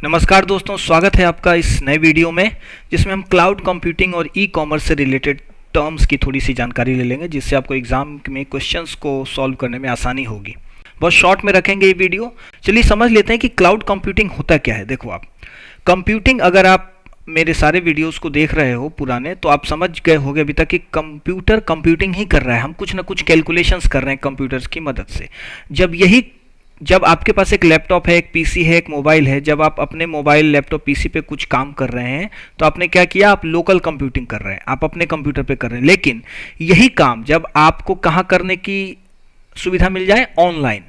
नमस्कार दोस्तों, स्वागत है आपका इस नए वीडियो में जिसमें हम क्लाउड कंप्यूटिंग और ई कॉमर्स से रिलेटेड टर्म्स की थोड़ी सी जानकारी ले लेंगे, जिससे आपको एग्जाम में क्वेश्चंस को सॉल्व करने में आसानी होगी। बहुत शॉर्ट में रखेंगे ये वीडियो। चलिए समझ लेते हैं कि क्लाउड कंप्यूटिंग होता क्या है। देखो आप कंप्यूटिंग, अगर आप मेरे सारे वीडियोस को देख रहे हो पुराने, तो आप समझ गए होंगे अभी तक कि कंप्यूटर कंप्यूटिंग ही कर रहा है। हम कुछ ना कुछ कैलकुलेशंस कर रहे हैं कंप्यूटर्स की मदद से। जब आपके पास एक लैपटॉप है, एक पीसी है, एक मोबाइल है, जब आप अपने मोबाइल लैपटॉप पीसी पे कुछ काम कर रहे हैं तो आपने क्या किया, आप लोकल कंप्यूटिंग कर रहे हैं, आप अपने कंप्यूटर पे कर रहे हैं। लेकिन यही काम जब आपको कहाँ करने की सुविधा मिल जाए, ऑनलाइन,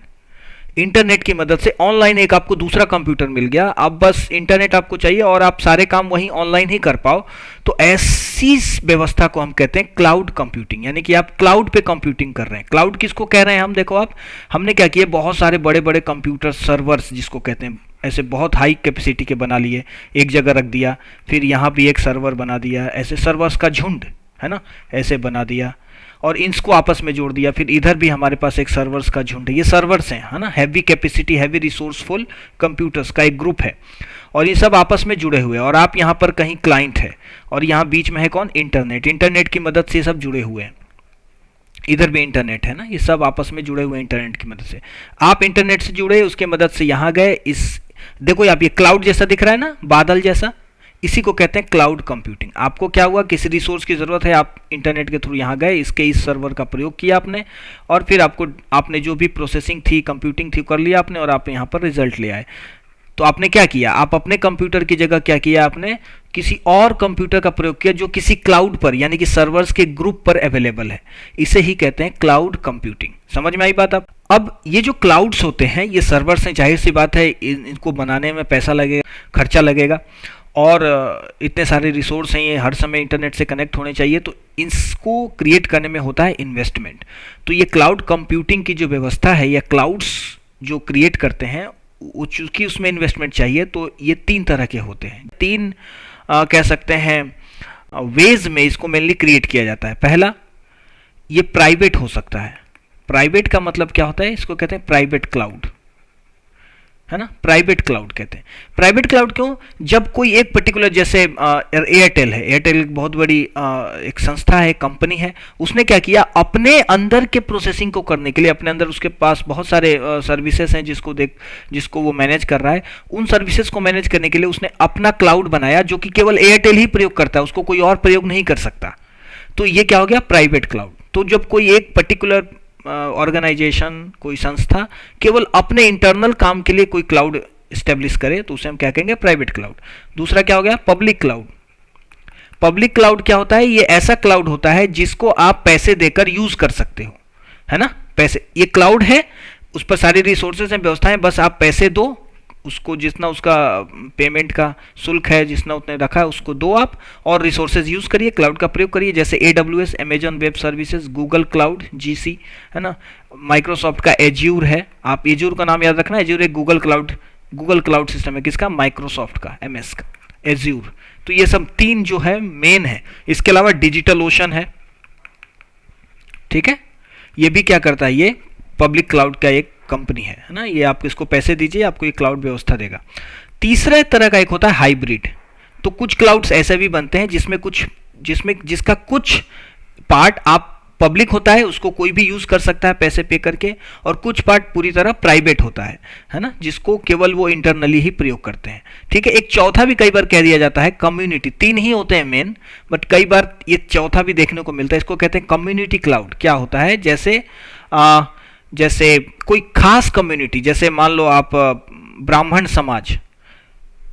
इंटरनेट की मदद से ऑनलाइन एक आपको दूसरा कंप्यूटर मिल गया। अब बस इंटरनेट आपको चाहिए और आप सारे काम वहीं ऑनलाइन ही कर पाओ, तो ऐसी व्यवस्था को हम कहते हैं क्लाउड कंप्यूटिंग। यानी कि आप क्लाउड पे कंप्यूटिंग कर रहे हैं। क्लाउड किसको कह रहे हैं हम, देखो आप, हमने क्या किया, बहुत सारे बड़े बड़े कंप्यूटर सर्वर्स जिसको कहते हैं, ऐसे बहुत हाई कैपेसिटी के बना लिए, एक जगह रख दिया, फिर यहाँ भी एक सर्वर बना दिया, ऐसे सर्वर्स का झुंड है ना, ऐसे बना दिया और इनको आपस में जोड़ दिया। फिर इधर भी हमारे पास एक सर्वर्स का झुंड है, ये सर्वर्स हैं, है ना, heavy capacity heavy resourceful computers का एक ग्रुप है और ये सब आपस में जुड़े हुए हैं। और आप यहाँ पर कहीं क्लाइंट है और यहाँ बीच में है कौन, इंटरनेट। इंटरनेट की मदद से ये सब जुड़े हुए हैं, इधर भी इंटरनेट है ना, ये सब आपस में जुड़े हुए हैं इंटरनेट की मदद से। आप इंटरनेट से जुड़े, उसके मदद से यहाँ गए। इस देखो आप, ये क्लाउड जैसा दिख रहा है ना, बादल जैसा, इसी को कहते हैं क्लाउड कंप्यूटिंग। आपको क्या हुआ, किसी रिसोर्स की ज़रूरत है, आप इंटरनेट के थ्रू यहाँ गए, इस सर्वर का प्रयोग किया आपने और फिर आपने जो भी प्रोसेसिंग थी, कंप्यूटिंग थी, कर लिया आपने और आप यहाँ पर रिजल्ट ले आए। तो आपने क्या किया, आप अपने कंप्यूटर की जगह क्या किया, आपने किसी और कंप्यूटर का प्रयोग किया जो किसी क्लाउड पर, यानी कि सर्वर्स के ग्रुप पर अवेलेबल है। इसे ही कहते हैं क्लाउड कंप्यूटिंग। समझ में आई बात आप? अब ये जो क्लाउड्स होते हैं, ये सर्वर्स हैं, जाहिर सी बात है इनको बनाने में पैसा लगेगा, खर्चा लगेगा और इतने सारे रिसोर्स हैं, ये हर समय इंटरनेट से कनेक्ट होने चाहिए, तो इसको क्रिएट करने में होता है इन्वेस्टमेंट। तो ये क्लाउड कंप्यूटिंग की जो व्यवस्था है या क्लाउड्स जो क्रिएट करते हैं, चूंकि उसमें इन्वेस्टमेंट चाहिए, तो ये तीन तरह के होते हैं। तीन कह सकते हैं वेज में इसको मेनली क्रिएट किया जाता है। पहला, ये प्राइवेट हो सकता है। प्राइवेट का मतलब क्या होता है, इसको कहते हैं प्राइवेट क्लाउड, है ना, प्राइवेट क्लाउड कहते हैं। प्राइवेट क्लाउड क्यों, जब कोई एक पर्टिकुलर, जैसे एयरटेल है, एयरटेल एक बहुत बड़ी एक संस्था है, कंपनी है, उसने क्या किया, अपने अंदर के प्रोसेसिंग को करने के लिए, अपने अंदर उसके पास बहुत सारे सर्विसेज हैं जिसको वो मैनेज कर रहा है, उन सर्विसेज को मैनेज करने के लिए उसने अपना क्लाउड बनाया जो कि केवल एयरटेल ही प्रयोग करता है, उसको कोई और प्रयोग नहीं कर सकता। तो ये क्या हो गया, प्राइवेट क्लाउड। तो जब कोई एक पर्टिकुलर ऑर्गेनाइजेशन, कोई संस्था केवल अपने इंटरनल काम के लिए कोई क्लाउड स्टेब्लिश करे, तो उसे हम क्या कहेंगे, प्राइवेट क्लाउड। दूसरा क्या हो गया, पब्लिक क्लाउड। पब्लिक क्लाउड क्या होता है, ये ऐसा क्लाउड होता है जिसको आप पैसे देकर यूज कर सकते हो, है ना, पैसे, ये क्लाउड है, उस पर सारी रिसोर्सेज हैं, व्यवस्थाएं, बस आप पैसे दो उसको, जितना उसका पेमेंट का शुल्क है, जितना उतने रखा है उसको दो आप, और रिसोर्सेज यूज़ करिए, क्लाउड का प्रयोग करिए, जैसे AWS, Amazon web services, Google cloud, GC, है ना, माइक्रोसॉफ्ट का एज्यूर है। आप एज्यूर का नाम याद रखना, एज्यूर एक गूगल क्लाउड सिस्टम है, किसका, माइक्रोसॉफ्ट का, MS का, एज्यूर। तो ये सब तीन जो है मेन है। इसके अलावा डिजिटल ओशन है, ठीक है, ये भी क्या करता है, ये पब्लिक क्लाउड का एक कंपनी है ना, ये आप इसको पैसे दीजिए, आपको ये क्लाउड व्यवस्था देगा। तीसरे तरह का एक होता है हाइब्रिड। तो कुछ क्लाउड्स ऐसे भी बनते हैं जिसका कुछ पार्ट आप पब्लिक होता है, उसको कोई भी यूज कर सकता है पैसे पे करके, और कुछ पार्ट पूरी तरह प्राइवेट होता है ना, जिसको केवल वो इंटरनली ही प्रयोग करते हैं। ठीक है, एक चौथा भी कई बार कह दिया जाता है, कम्युनिटी। तीन ही होते हैं मेन, बट कई बार ये चौथा भी देखने को मिलता है, इसको कहते हैं कम्युनिटी क्लाउड। क्या होता है, जैसे कोई खास कम्युनिटी, जैसे मान लो आप ब्राह्मण समाज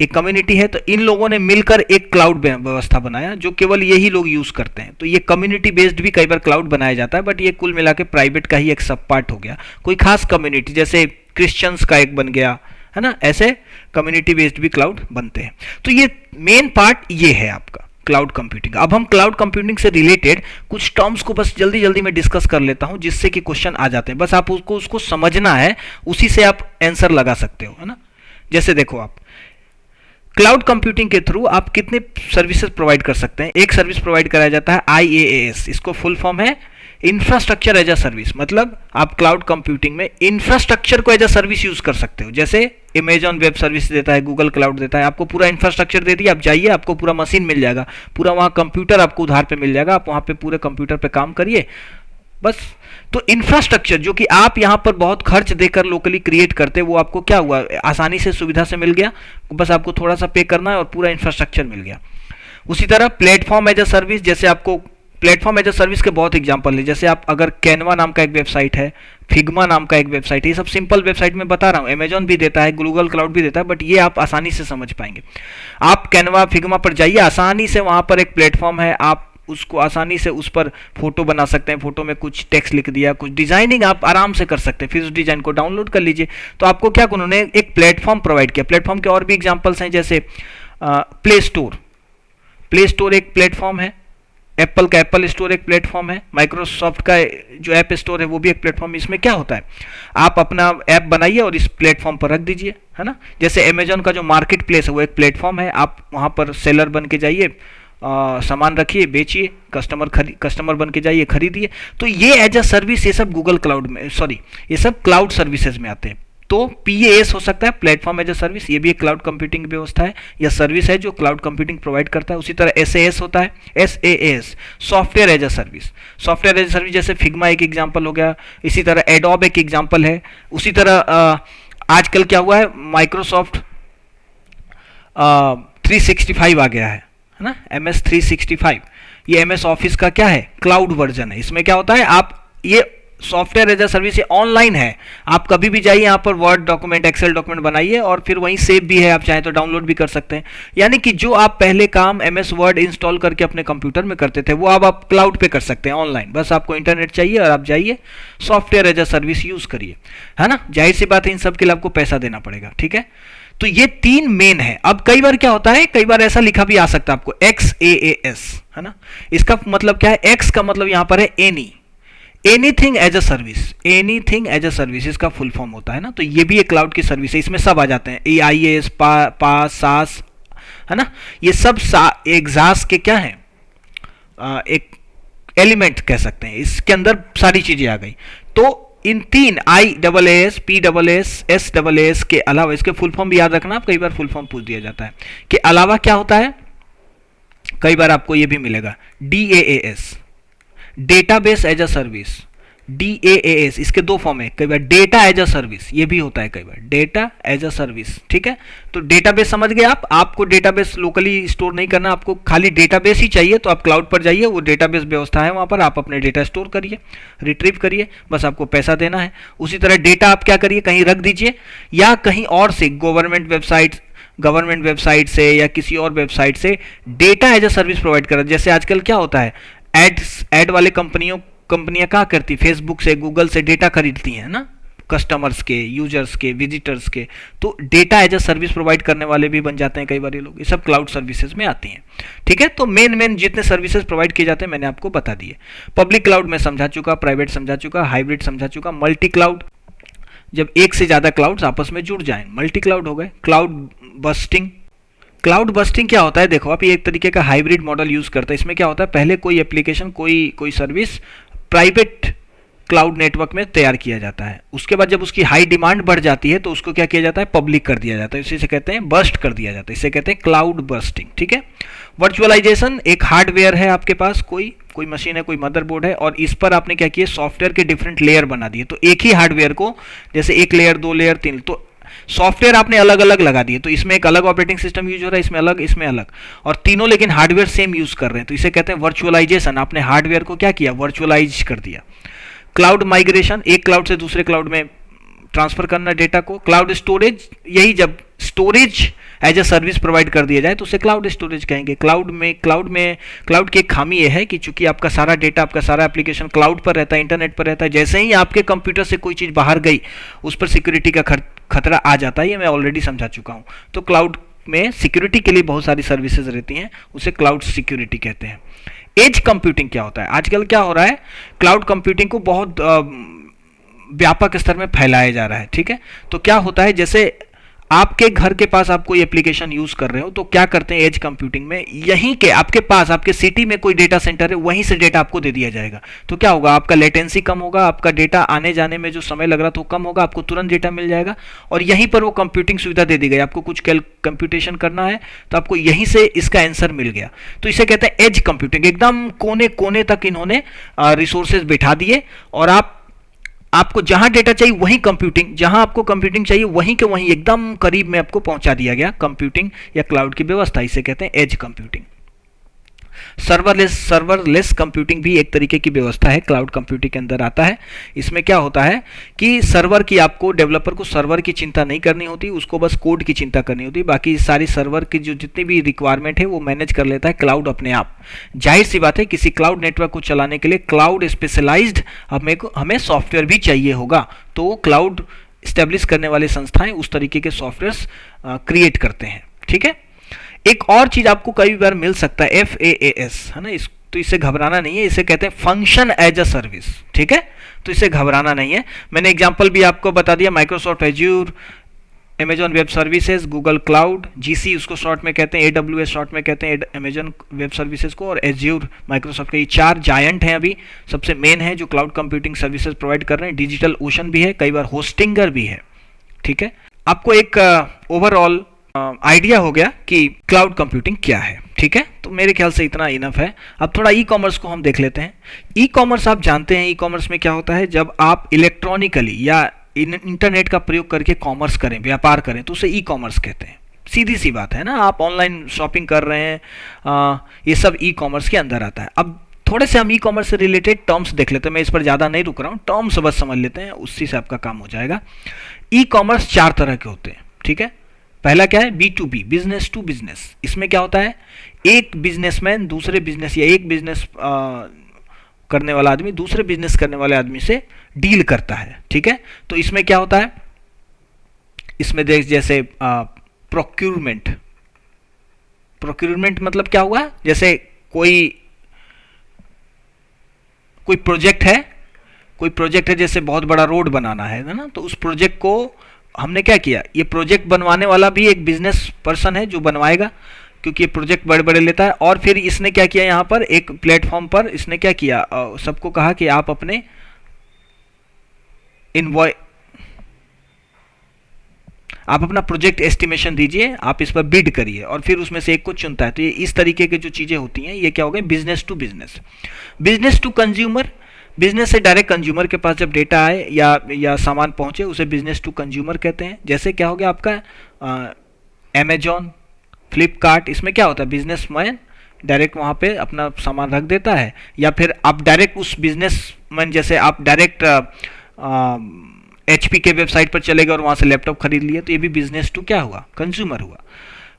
एक कम्युनिटी है, तो इन लोगों ने मिलकर एक क्लाउड व्यवस्था बनाया जो केवल यही लोग यूज करते हैं, तो ये कम्युनिटी बेस्ड भी कई बार क्लाउड बनाया जाता है, बट ये कुल मिला के प्राइवेट का ही एक सब पार्ट हो गया। कोई खास कम्युनिटी, जैसे क्रिश्चियंस का एक बन गया, है ना, ऐसे कम्युनिटी बेस्ड भी क्लाउड बनते हैं। तो ये मेन पार्ट ये है आपका क्लाउड कंप्यूटिंग। अब हम क्लाउड कंप्यूटिंग से रिलेटेड कुछ टर्म्स को बस जल्दी जल्दी में डिस्कस कर लेता हूं, जिससे कि क्वेश्चन आ जाते हैं, बस आप उसको समझना है, उसी से आप आंसर लगा सकते हो, है ना। जैसे देखो आप, क्लाउड कंप्यूटिंग के थ्रू आप कितने सर्विसेज प्रोवाइड कर सकते हैं। एक सर्विस प्रोवाइड कराया जाता है IaaS, इसको फुल फॉर्म है इंफ्रास्ट्रक्चर एज अ सर्विस, मतलब आप क्लाउड कंप्यूटिंग में इंफ्रास्ट्रक्चर को एज अ सर्विस यूज कर सकते हो। जैसे अमेजॉन वेब सर्विस देता है, गूगल क्लाउड देता है, आपको पूरा इंफ्रास्ट्रक्चर दे दिया, आप जाइए, आपको पूरा मशीन मिल जाएगा, पूरा वहाँ कंप्यूटर आपको उधार पे मिल जाएगा, आप वहाँ पे पूरे कंप्यूटर पे काम करिए बस। तो इंफ्रास्ट्रक्चर जो कि आप यहाँ पर बहुत खर्च देकर लोकली क्रिएट करते, वो आपको क्या हुआ, आसानी से सुविधा से मिल गया, बस आपको थोड़ा सा पे करना है और पूरा इंफ्रास्ट्रक्चर मिल गया। उसी तरह प्लेटफॉर्म एज अ सर्विस, जैसे आपको प्लेटफॉर्म एज अ सर्विस के बहुत एग्जांपल है। जैसे आप अगर कैनवा नाम का एक वेबसाइट है, फिग्मा नाम का एक वेबसाइट है, ये सब सिंपल वेबसाइट में बता रहा हूँ, अमेजॉन भी देता है, गूगल क्लाउड भी देता है, बट ये आप आसानी से समझ पाएंगे। आप कैनवा फिग्मा पर जाइए, आसानी से वहाँ पर एक प्लेटफॉर्म है, आप उसको आसानी से उस पर फोटो बना सकते हैं, फोटो में कुछ टेक्स्ट लिख दिया, कुछ डिजाइनिंग आप आराम से कर सकते हैं, फिर उस डिजाइन को डाउनलोड कर लीजिए। तो आपको क्या, उन्होंने एक प्लेटफॉर्म प्रोवाइड किया। प्लेटफॉर्म के और भी एग्जांपल्स हैं, जैसे प्ले स्टोर, प्ले स्टोर एक प्लेटफॉर्म है, एप्पल का एप्पल स्टोर एक प्लेटफॉर्म है, माइक्रोसॉफ्ट का जो ऐप स्टोर है वो भी एक प्लेटफॉर्म है। इसमें क्या होता है, आप अपना ऐप बनाइए और इस प्लेटफॉर्म पर रख दीजिए, है ना। जैसे अमेजॉन का जो मार्केट प्लेस है वो एक प्लेटफॉर्म है, आप वहाँ पर सेलर बन के जाइए, सामान रखिए, बेचिए, कस्टमर बन के जाइए, खरीदिए। तो ये एज अ सर्विस, ये सब गूगल क्लाउड में, सॉरी, ये सब क्लाउड सर्विसेज में आते हैं। तो PaaS हो सकता है, प्लेटफॉर्म एज अ सर्विस, ये भी एक क्लाउड कंप्यूटिंग व्यवस्था है या सर्विस है जो क्लाउड कंप्यूटिंग प्रोवाइड करता है। उसी तरह SaaS होता है, SaaS software as a service, software as a service, जैसे फिग्मा एक एग्जांपल हो गया, इसी तरह एडोब एक एग्जांपल है। उसी तरह आजकल क्या हुआ है, माइक्रोसॉफ्ट 365 आ गया है ना, MS 365, ये MS ऑफिस का क्या है, क्लाउड वर्जन है। इसमें क्या होता है, आप ये सॉफ्टवेयर एज अ सर्विस, ये ऑनलाइन है, आप कभी भी जाइए यहाँ पर वर्ड डॉक्यूमेंट, एक्सेल डॉक्यूमेंट बनाइए और फिर वहीं सेव भी है, आप चाहे तो डाउनलोड भी कर सकते हैं। यानी कि जो आप पहले काम MS वर्ड इंस्टॉल करके अपने कंप्यूटर में करते थे, वो अब आप क्लाउड पे कर सकते हैं ऑनलाइन। बस आपको इंटरनेट चाहिए और आप जाइए, software as a service use करिए, है ना। जाहिर सी बात है, इन सब के लिए आपको पैसा देना पड़ेगा, ठीक है। तो ये तीन मेन है। अब कई बार क्या होता है, कई बार ऐसा लिखा भी आ सकता है आपको XaaS, है ना। इसका मतलब क्या है, X का मतलब यहां पर है anything as a service, anything as a service इसका फुल फॉर्म होता है ना। तो ये भी एक क्लाउड की सर्विस है, इसमें सब आ जाते हैं, AIaaS, PaaS, SaaS, है ना। ये सब एग्जास के क्या है, एक एलिमेंट कह सकते हैं, इसके अंदर सारी चीजें आ गई। तो इन तीन IaaS, PaaS, SaaS के अलावा, इसके फुल फॉर्म भी याद रखना, आप कई बार फुल फॉर्म पूछ दिया जाता है, के अलावा क्या होता है, कई बार आपको ये भी मिलेगा DaaS, database as a service, DaaS, इसके दो फॉर्म है, कई बार डेटा एज अ सर्विस, ये भी होता है कई बार, डेटा एज अ सर्विस, ठीक है। तो डेटाबेस समझ गए आप, आपको डेटाबेस लोकली स्टोर नहीं करना, आपको खाली डेटाबेस ही चाहिए, तो आप क्लाउड पर जाइए, वो डेटाबेस व्यवस्था है, वहां पर आप अपने डेटा स्टोर करिए, रिट्रीव करिए, बस आपको पैसा देना है। उसी तरह डेटा आप क्या करिए, कहीं रख दीजिए या कहीं और से, गवर्नमेंट वेबसाइट से या किसी और वेबसाइट से data as a service provide करा। जैसे आजकल क्या होता है, एड वाले कंपनियां क्या करती, फेसबुक से, गूगल से डेटा खरीदती हैं ना, कस्टमर्स के, यूजर्स के, विजिटर्स के। तो data as a service provide करने वाले भी बन जाते हैं कई बार ये लोग, ये सब क्लाउड सर्विसेज में आती हैं, ठीक है। तो मेन जितने सर्विसेज प्रोवाइड किए जाते हैं मैंने आपको बता दिए। पब्लिक क्लाउड में समझा चुका, प्राइवेट समझा चुका, हाइब्रिड समझा चुका, मल्टी क्लाउड, जब एक से ज्यादा क्लाउड्स आपस में जुड़ जाएं, मल्टी क्लाउड हो गए। क्लाउड बस्टिंग क्या होता है, देखो आप, ये एक तरीके का हाइब्रिड मॉडल यूज करता है। इसमें क्या होता है, पहले कोई एप्लीकेशन, कोई सर्विस प्राइवेट क्लाउड नेटवर्क में तैयार किया जाता है, उसके बाद जब उसकी हाई डिमांड बढ़ जाती है तो उसको क्या किया जाता है, पब्लिक कर दिया जाता है, इसी से कहते हैं बर्स्ट कर दिया जाता है, इसे कहते हैं क्लाउड बर्स्टिंग, ठीक है। वर्चुअलाइजेशन, एक हार्डवेयर है आपके पास, कोई मशीन है, कोई मदरबोर्ड है, और इस पर आपने क्या किया, सॉफ्टवेयर के डिफरेंट लेयर बना दिए। तो एक ही हार्डवेयर को, जैसे एक लेयर, दो लेयर, तीन, तो सॉफ्टवेयर आपने अलग अलग लगा दिए, तो इसमें एक अलग ऑपरेटिंग सिस्टम यूज हो रहा है, इसमें अलग, और तीनों लेकिन हार्डवेयर सेम यूज कर रहे हैं, तो इसे कहते हैं वर्चुअलाइजेशन। आपने हार्डवेयर को क्या किया, वर्चुअलाइज कर दिया। क्लाउड माइग्रेशन, एक क्लाउड से दूसरे क्लाउड में ट्रांसफर करना डेटा को। क्लाउड स्टोरेज, यही जब storage as a service provide कर दिया जाए तो उसे क्लाउड स्टोरेज कहेंगे। क्लाउड की एक खामी यह है कि चूंकि आपका सारा डेटा, आपका सारा एप्लीकेशन क्लाउड पर रहता है, इंटरनेट पर रहता है, जैसे ही आपके कंप्यूटर से कोई चीज बाहर गई उस पर सिक्योरिटी का खतरा आ जाता है, ये मैं ऑलरेडी समझा चुका हूं। तो क्लाउड में सिक्योरिटी के लिए बहुत सारी सर्विसेज रहती हैं, उसे क्लाउड सिक्योरिटी कहते हैं। एज कंप्यूटिंग क्या होता है, आजकल क्या हो रहा है, क्लाउड कंप्यूटिंग को बहुत व्यापक स्तर में फैलाया जा रहा है, ठीक है। तो क्या होता है, जैसे आपके घर के पास आप कोई एप्लीकेशन यूज कर रहे हो तो क्या करते हैं एज कंप्यूटिंग में, यहीं के आपके पास आपके सिटी में कोई डेटा सेंटर है, वहीं से डेटा आपको दे दिया जाएगा। तो क्या होगा, आपका लेटेंसी कम होगा, आपका डेटा आने जाने में जो समय लग रहा था वो कम होगा, आपको तुरंत डेटा मिल जाएगा और यहीं पर वो कंप्यूटिंग सुविधा दे दी गई। आपको कुछ कंप्यूटेशन करना है तो आपको यहीं से इसका आंसर मिल गया। तो इसे कहते हैं एज कंप्यूटिंग। एकदम कोने कोने तक इन्होंने रिसोर्सेज बिठा दिए और आपको जहां डेटा चाहिए वहीं कंप्यूटिंग, जहां आपको कंप्यूटिंग चाहिए वहीं के वहीं एकदम करीब में आपको पहुंचा दिया गया कंप्यूटिंग या क्लाउड की व्यवस्था। इसे कहते हैं एज कंप्यूटिंग। सर्वरलेस कंप्यूटिंग भी एक तरीके की व्यवस्था है, क्लाउड कंप्यूटिंग के अंदर आता है। इसमें क्या होता है कि सर्वर की, आपको डेवलपर को सर्वर की चिंता नहीं करनी होती, उसको बस कोड की चिंता करनी होती, बाकी सारी सर्वर की जो जितनी भी रिक्वायरमेंट है वो मैनेज कर लेता है क्लाउड अपने आप। जाहिर सी बात है, किसी क्लाउड नेटवर्क को चलाने के लिए क्लाउड स्पेशलाइज्ड हमें सॉफ्टवेयर भी चाहिए होगा, तो तो स्टैब्लिश करने वाली संस्थाएं उस तरीके के सॉफ्टवेयर क्रिएट करते हैं। ठीक है, एक और चीज आपको कई बार मिल सकता है, FAAS है ना, तो इससे घबराना नहीं है, इसे कहते हैं फंक्शन एज अ सर्विस। ठीक है, तो इससे घबराना नहीं है। मैंने एग्जांपल भी आपको बता दिया, Microsoft azure, Amazon web services, Google cloud, GC उसको शॉर्ट में कहते हैं, AWS शॉर्ट में कहते हैं अमेजॉन वेब सर्विसेज को, और एज्योर माइक्रोसॉफ्ट के। ये 4 जायंट हैं, अभी सबसे मेन है जो क्लाउड कंप्यूटिंग सर्विसेज प्रोवाइड कर रहे हैं। डिजिटल ओशन भी है, कई बार होस्टिंगर भी है। ठीक है, आपको एक ओवरऑल आइडिया हो गया कि क्लाउड कंप्यूटिंग क्या है। ठीक है, तो मेरे ख्याल से इतना इनफ है। अब थोड़ा ई कॉमर्स को हम देख लेते हैं। ई कॉमर्स आप जानते हैं, ई कॉमर्स में क्या होता है, जब आप इलेक्ट्रॉनिकली या इंटरनेट का प्रयोग करके कॉमर्स करें, व्यापार करें, तो उसे ई कॉमर्स कहते हैं। सीधी सी बात है ना, आप ऑनलाइन शॉपिंग कर रहे हैं, ये सब ई कॉमर्स के अंदर आता है। अब थोड़े से हम ई कॉमर्स से रिलेटेड टर्म्स देख लेते हैं, मैं इस पर ज़्यादा नहीं रुक रहा हूँ, टर्म्स बस समझ लेते हैं, उसी से आपका काम हो जाएगा। ई कॉमर्स 4 तरह के होते हैं। ठीक है, पहला क्या है, B2B, बिजनेस टू बिजनेस। इसमें क्या होता है, एक बिजनेसमैन दूसरे बिजनेस या एक बिजनेस करने वाला आदमी दूसरे बिजनेस करने वाले आदमी से डील करता है। ठीक है, तो इसमें क्या होता है, इसमें देख जैसे प्रोक्यूरमेंट मतलब क्या हुआ, जैसे कोई प्रोजेक्ट है, जैसे बहुत बड़ा रोड बनाना है ना, तो उस प्रोजेक्ट को हमने क्या किया, ये प्रोजेक्ट बनवाने वाला भी एक बिजनेस पर्सन है जो बनवाएगा, क्योंकि ये प्रोजेक्ट बड़े बड़े लेता है। और फिर इसने क्या किया, यहाँ पर एक प्लेटफॉर्म पर इसने क्या किया, सबको कहा कि आप अपने आप अपना प्रोजेक्ट एस्टिमेशन दीजिए, आप इस पर बिड करिए, और फिर उसमें से एक को चुनता है। तो ये इस तरीके के जो चीजें होती हैं, ये क्या हो गए, business to business. Business to consumer, business से डायरेक्ट कंज्यूमर के पास जब डेटा आए या सामान पहुंचे, उसे बिजनेस टू कंज्यूमर कहते हैं। जैसे क्या हो गया आपका अमेजॉन, फ्लिपकार्ट, इसमें क्या होता है, बिजनेसमैन डायरेक्ट वहाँ पे अपना सामान रख देता है, या फिर आप डायरेक्ट उस बिजनेसमैन, जैसे आप डायरेक्ट HP के वेबसाइट पर चले गए और वहाँ से लैपटॉप खरीद लिए, तो ये भी बिजनेस टू क्या हुआ, कंज्यूमर हुआ।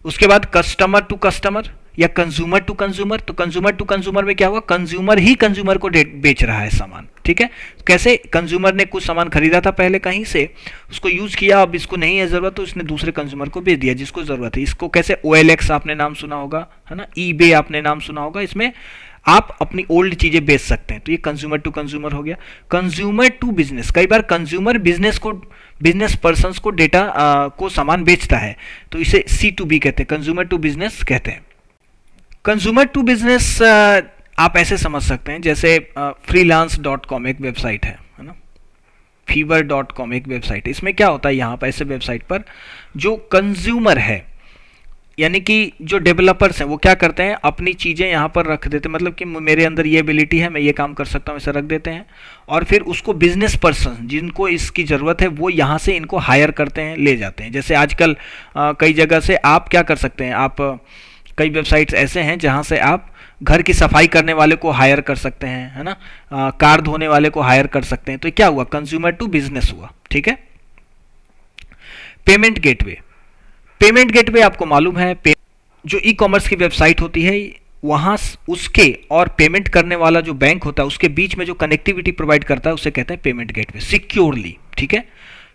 उसके बाद कस्टमर टू कस्टमर या कंज्यूमर टू कंज्यूमर, तो कंज्यूमर टू कंज्यूमर में क्या हुआ, कंज्यूमर ही कंज्यूमर को बेच रहा है सामान। ठीक है, कैसे, कंज्यूमर ने कुछ सामान खरीदा था पहले कहीं से, उसको यूज किया, अब इसको नहीं है जरूरत, तो इसने दूसरे कंज्यूमर को बेच दिया जिसको जरूरत है। इसको कैसे, OLX आपने नाम सुना होगा, है ना, eBay आपने नाम सुना होगा, इसमें आप अपनी ओल्ड चीजें बेच सकते हैं। तो ये कंज्यूमर टू कंज्यूमर हो गया। कंज्यूमर टू बिजनेस, कई बार कंज्यूमर बिजनेस पर्सन्स को डेटा को सामान बेचता है, तो इसे C2B कहते हैं, कंज्यूमर टू बिजनेस कहते हैं। कंज्यूमर टू बिजनेस आप ऐसे समझ सकते हैं, जैसे freelance.com एक वेबसाइट है ना, fever.com एक वेबसाइट है। इसमें क्या होता है, यहाँ पर ऐसे वेबसाइट पर जो कंज्यूमर है, यानी कि जो डेवलपर्स हैं, वो क्या करते हैं, अपनी चीज़ें यहाँ पर रख देते हैं, मतलब कि मेरे अंदर ये एबिलिटी है, मैं ये काम कर सकता हूँ, ऐसा रख देते हैं, और फिर उसको बिजनेस पर्सन जिनको इसकी ज़रूरत है वो यहाँ से इनको हायर करते हैं, ले जाते हैं। जैसे आजकल कई जगह से आप क्या कर सकते हैं, आप कई वेबसाइट्स ऐसे हैं जहाँ से आप घर की सफाई करने वाले को हायर कर सकते हैं, है ना, कार धोने वाले को हायर कर सकते हैं। तो क्या हुआ, कंज्यूमर टू बिजनेस हुआ। ठीक है, पेमेंट गेटवे, पेमेंट गेटवे आपको मालूम है, जो ई कॉमर्स की वेबसाइट होती है, वहाँ उसके और पेमेंट करने वाला जो बैंक होता है उसके बीच में जो कनेक्टिविटी प्रोवाइड करता है उसे कहते हैं पेमेंट गेटवे, सिक्योरली। ठीक है,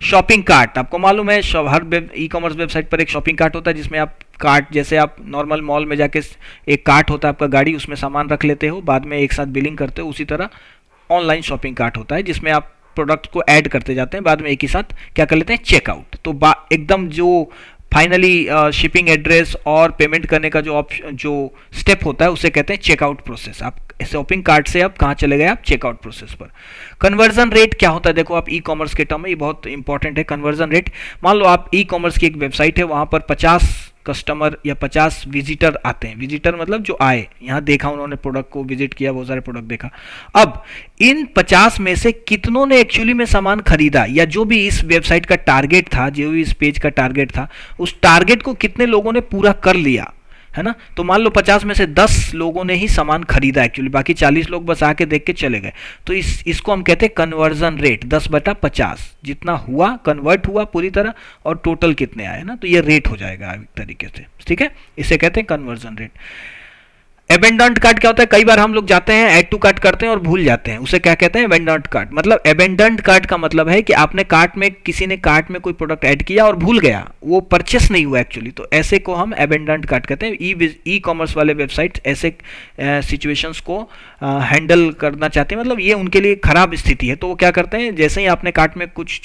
शॉपिंग कार्ट आपको मालूम है, हर ई कॉमर्स वेबसाइट पर एक शॉपिंग कार्ट होता है, जिसमें आप कार्ट, जैसे आप नॉर्मल मॉल में जाके एक कार्ट होता है आपका गाड़ी, उसमें सामान रख लेते हो, बाद में एक साथ बिलिंग करते हो, उसी तरह ऑनलाइन शॉपिंग कार्ट होता है जिसमें आप प्रोडक्ट को ऐड करते जाते हैं, बाद में एक ही साथ क्या कर लेते हैं, चेकआउट। तो एकदम जो फाइनली शिपिंग एड्रेस और पेमेंट करने का जो स्टेप होता है उसे कहते हैं चेकआउट प्रोसेस। आप शॉपिंग कार्ट से आप कहाँ चले गए, आप चेकआउट प्रोसेस पर। कन्वर्जन रेट क्या होता है, देखो आप ई कॉमर्स के टर्म में, ये बहुत इंपॉर्टेंट है कन्वर्जन रेट। मान लो आप ई कॉमर्स की एक वेबसाइट है, वहाँ पर 50 कस्टमर या 50 विजिटर आते हैं। विजिटर मतलब जो आए, यहाँ देखा उन्होंने प्रोडक्ट को, विजिट किया, बहुत सारे प्रोडक्ट देखा। अब इन 50 में से कितनों ने एक्चुअली में सामान खरीदा, या जो भी इस वेबसाइट का टारगेट था, जो भी इस पेज का टारगेट था, उस टारगेट को कितने लोगों ने पूरा कर लिया, है ना। तो मान लो 50 में से 10 लोगों ने ही सामान खरीदा एक्चुअली, बाकी 40 लोग बस आके देख के चले गए। तो इसको हम कहते हैं कन्वर्जन रेट, 10/50 जितना हुआ, कन्वर्ट हुआ पूरी तरह, और टोटल कितने आए ना, तो ये रेट हो जाएगा एक तरीके से, ठीक है। इसे कहते हैं कन्वर्जन रेट। एबेंडन्ड कार्ट क्या होता है, कई बार हम लोग जाते हैं ऐड टू कार्ट करते हैं और भूल जाते हैं, उसे क्या कहते हैं, एबेंडन्ड कार्ट। मतलब एबेंडन्ड कार्ट का मतलब है कि आपने कार्ट में, किसी ने कार्ट में कोई प्रोडक्ट ऐड किया और भूल गया, वो परचेस नहीं हुआ एक्चुअली, तो ऐसे को हम एबेंडन्ड कार्ट कहते हैं। ई कॉमर्स वाले वेबसाइट ऐसे सिचुएशंस को हैंडल करना चाहते हैं, मतलब ये उनके लिए खराब स्थिति है, तो वो क्या करते हैं, जैसे ही आपने कार्ट में कुछ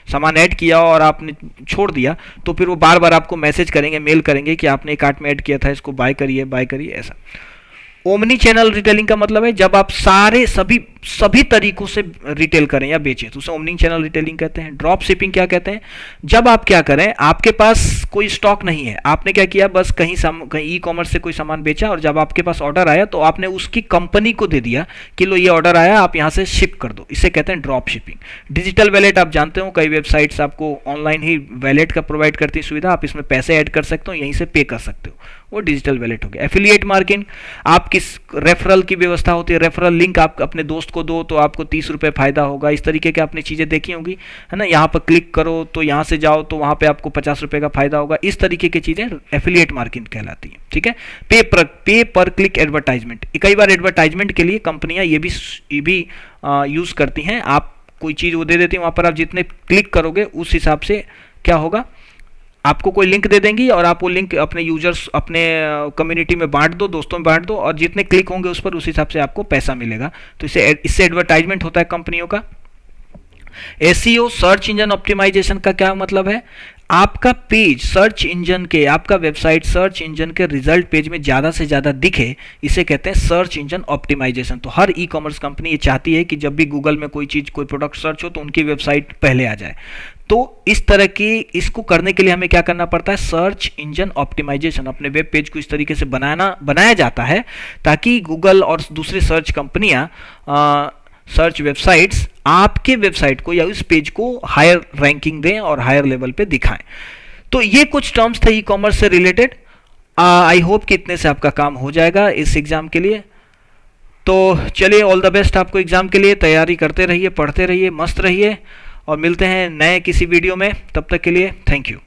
सामान ऐड किया और आपने छोड़ दिया, तो फिर वो बार बार आपको मैसेज करेंगे, मेल करेंगे कि आपने कार्ट में ऐड किया था, इसको बाय करिए, ऐसा। ओमनी चैनल रिटेलिंग का मतलब है जब आप सभी तरीकों से रिटेल करें या बेचें, तो उसे ओमनी चैनल रिटेलिंग कहते हैं। ड्रॉप शिपिंग क्या कहते हैं, जब आप क्या करें, आपके पास कोई स्टॉक नहीं है, आपने क्या किया, बस कहीं ई कॉमर्स से कोई सामान बेचा, और जब आपके पास ऑर्डर आया तो आपने उसकी कंपनी को दे दिया कि लो ये ऑर्डर आया, आप यहाँ से शिप कर दो, इसे कहते हैं ड्रॉप शिपिंग। डिजिटल वैलेट आप जानते हो, कई वेबसाइट्स आपको ऑनलाइन ही वैलेट का प्रोवाइड करती है सुविधा, आप इसमें पैसे ऐड कर सकते हो, यहीं से पे कर सकते हो, वो डिजिटल वैलेट हो गया। एफिलिएट मार्केटिंग, आप किस रेफरल की व्यवस्था होती है, रेफरल लिंक आप अपने दोस्त को दो तो आपको 30 रुपये फायदा होगा, इस तरीके की आपने चीज़ें देखी होंगी, है ना। यहाँ पर क्लिक करो तो यहाँ से जाओ तो वहाँ पे आपको 50 रुपये का फायदा होगा, इस तरीके की चीज़ें एफिलिएट मार्केटिंग कहलाती है, ठीक है। पे पर क्लिक एडवर्टाइजमेंट, कई बार एडवर्टाइजमेंट के लिए कंपनियाँ ये भी यूज़ करती हैं, आप कोई चीज़ वो दे देती हैं, वहाँ पर आप जितने क्लिक करोगे उस हिसाब से क्या होगा, आपको कोई लिंक दे देंगी और आप वो लिंक अपने यूजर्स, अपने कम्युनिटी में बांट दो, दोस्तों में बांट दो, और जितने क्लिक होंगे उस पर उस हिसाब से आपको पैसा मिलेगा। तो इससे एडवर्टाइजमेंट होता है कंपनियों का। एसईओ, सर्च इंजन ऑप्टिमाइजेशन का क्या मतलब है, आपका पेज सर्च इंजन के, आपका वेबसाइट सर्च इंजन के रिजल्ट पेज में ज़्यादा से ज़्यादा दिखे, इसे कहते हैं सर्च इंजन ऑप्टिमाइजेशन। तो हर ई कॉमर्स कंपनी ये चाहती है कि जब भी गूगल में कोई चीज़, कोई प्रोडक्ट सर्च हो तो उनकी वेबसाइट पहले आ जाए। तो इस तरह की, इसको करने के लिए हमें क्या करना पड़ता है, सर्च इंजन ऑप्टिमाइजेशन। अपने वेब पेज को इस तरीके से बनाया जाता है ताकि गूगल और दूसरी सर्च कंपनियां, सर्च वेबसाइट्स आपके वेबसाइट को या उस पेज को हायर रैंकिंग दें और हायर लेवल पे दिखाएं। तो ये कुछ टर्म्स थे ई कॉमर्स से रिलेटेड। आई होप कि इतने से आपका काम हो जाएगा इस एग्जाम के लिए। तो चलिए, ऑल द बेस्ट आपको एग्जाम के लिए, तैयारी करते रहिए, पढ़ते रहिए, मस्त रहिए, और मिलते हैं नए किसी वीडियो में। तब तक के लिए थैंक यू।